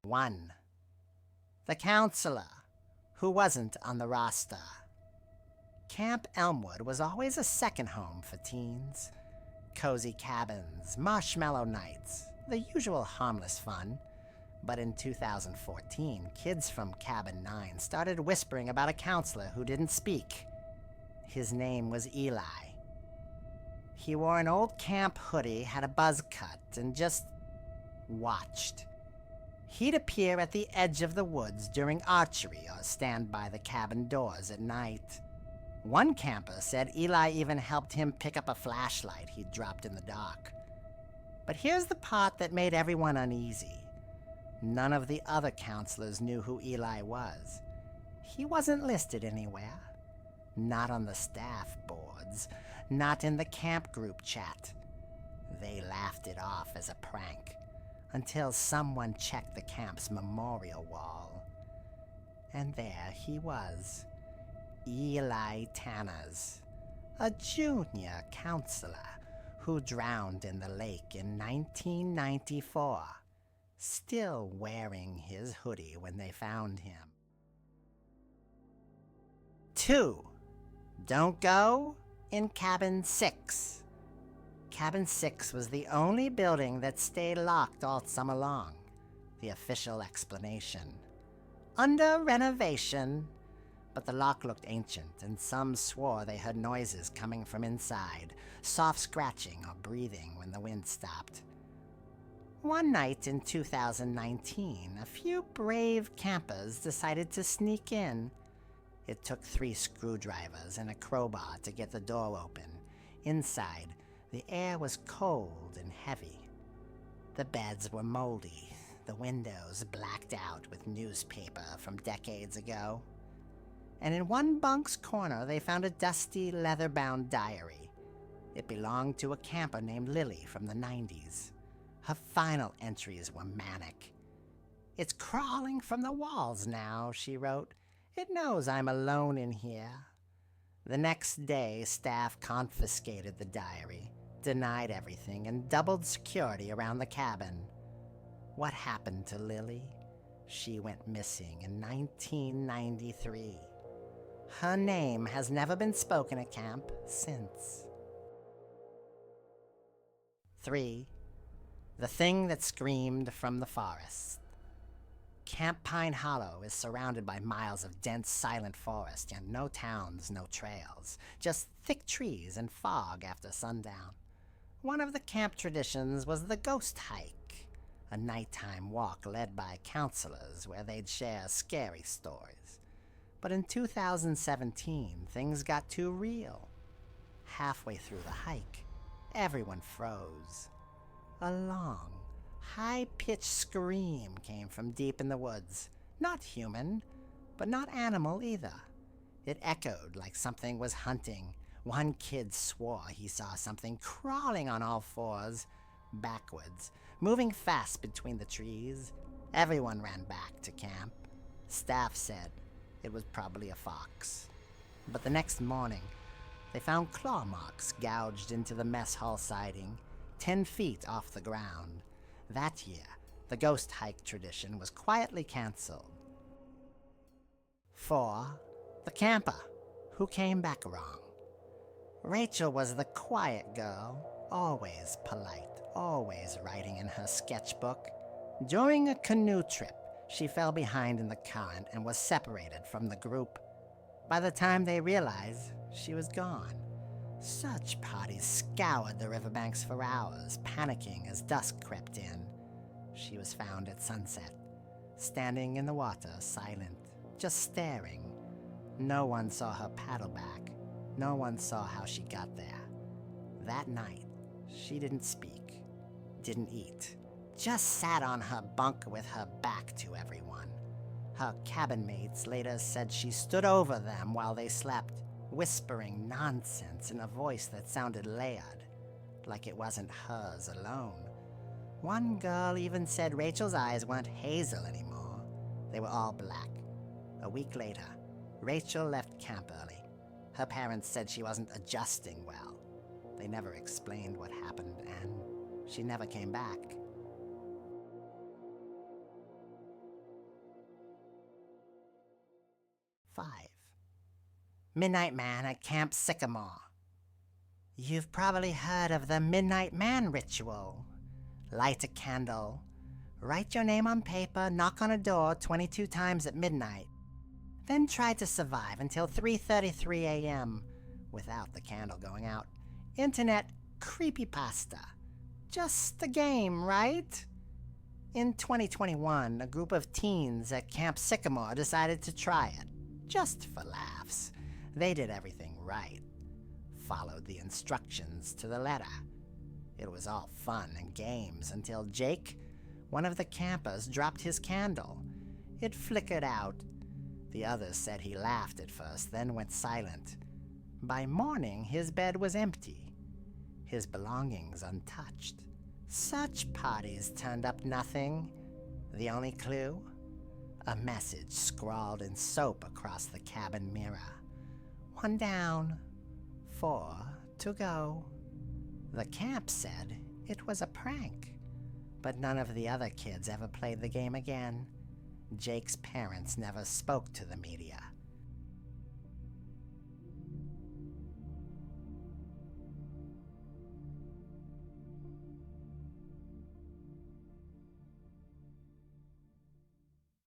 1. The counselor, who wasn't on the roster. Camp Elmwood was always a second home for teens. Cozy cabins, marshmallow nights, the usual harmless fun. But in 2014, kids from Cabin 9 started whispering about a counselor who didn't speak. His name was Eli. He wore an old camp hoodie, had a buzz cut, and just watched. He'd appear at the edge of the woods during archery or stand by the cabin doors at night. One camper said Eli even helped him pick up a flashlight he'd dropped in the dark. But here's the part that made everyone uneasy. None of the other counselors knew who Eli was. He wasn't listed anywhere. Not on the staff boards, not in the camp group chat. They laughed it off as a prank until someone checked the camp's memorial wall. And there he was, Eli Tanners, a junior counselor who drowned in the lake in 1994, still wearing his hoodie when they found him. 2. Don't go in Cabin 6. Cabin 6 was the only building that stayed locked all summer long. The official explanation: under renovation. But the lock looked ancient, and some swore they heard noises coming from inside, soft scratching or breathing when the wind stopped. One night in 2019, a few brave campers decided to sneak in. It took 3 screwdrivers and a crowbar to get the door open. Inside, the air was cold and heavy. The beds were moldy, the windows blacked out with newspaper from decades ago. And in one bunk's corner, they found a dusty, leather-bound diary. It belonged to a camper named Lily from the 90s. Her final entries were manic. "It's crawling from the walls now," she wrote. "It knows I'm alone in here." The next day, staff confiscated the diary, denied everything, and doubled security around the cabin. What happened to Lily? She went missing in 1993. Her name has never been spoken at camp since. 3. The thing that screamed from the forest. Camp Pine Hollow is surrounded by miles of dense, silent forest, and no towns, no trails, just thick trees and fog after sundown. One of the camp traditions was the ghost hike, a nighttime walk led by counselors where they'd share scary stories. But in 2017, things got too real. Halfway through the hike, everyone froze. A long, high-pitched scream came from deep in the woods. Not human, but not animal either. It echoed like something was hunting. One kid swore he saw something crawling on all fours, backwards, moving fast between the trees. Everyone ran back to camp. Staff said it was probably a fox. But the next morning, they found claw marks gouged into the mess hall siding, 10 feet off the ground. That year, the ghost hike tradition was quietly canceled. 4. The camper, who came back wrong. Rachel was the quiet girl, always polite, always writing in her sketchbook. During a canoe trip, she fell behind in the current and was separated from the group. By the time they realized, she was gone. Search parties scoured the riverbanks for hours, panicking as dusk crept in. She was found at sunset, standing in the water, silent, just staring. No one saw her paddle back. No one saw how she got there. That night, she didn't speak, didn't eat, just sat on her bunk with her back to everyone. Her cabin mates later said she stood over them while they slept, whispering nonsense in a voice that sounded layered, like it wasn't hers alone. One girl even said Rachel's eyes weren't hazel anymore. They were all black. A week later, Rachel left camp early. Her parents said she wasn't adjusting well. They never explained what happened, and she never came back. 5. Midnight Man at Camp Sycamore. You've probably heard of the Midnight Man ritual. Light a candle, write your name on paper, knock on a door 22 times at midnight, then try to survive until 3:33 a.m. without the candle going out. Internet creepypasta. Just a game, right? In 2021, a group of teens at Camp Sycamore decided to try it, just for laughs. They did everything right, followed the instructions to the letter. It was all fun and games until Jake, one of the campers, dropped his candle. It flickered out. The others said he laughed at first, then went silent. By morning, his bed was empty, his belongings untouched. Such parties turned up nothing. The only clue? A message scrawled in soap across the cabin mirror. 1 down, 4 to go. The camp said it was a prank, but none of the other kids ever played the game again. Jake's parents never spoke to the media.